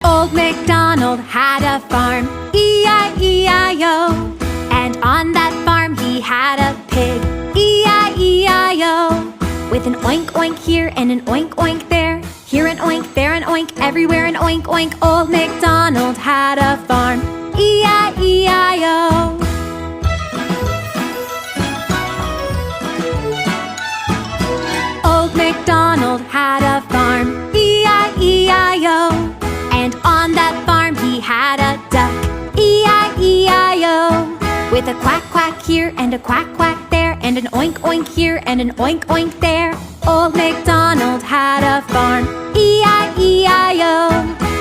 Old MacDonald had a farm, E-I-E-I-O. And on that farm he had a pig, E-I-E-I-O. With an oink oink here and an oink oink there, here an oink, there an oink, everywhere an oink oink. Old MacDonald had a farm, E-I-E-I-O. Old MacDonald had a farm, E-I-E-I-O. And on that farm he had a duck, E-I-E-I-O. With a quack quack here and a quack quack there, and an oink oink here and an oink oink there. Old MacDonald had a farm, E-I-E-I-O.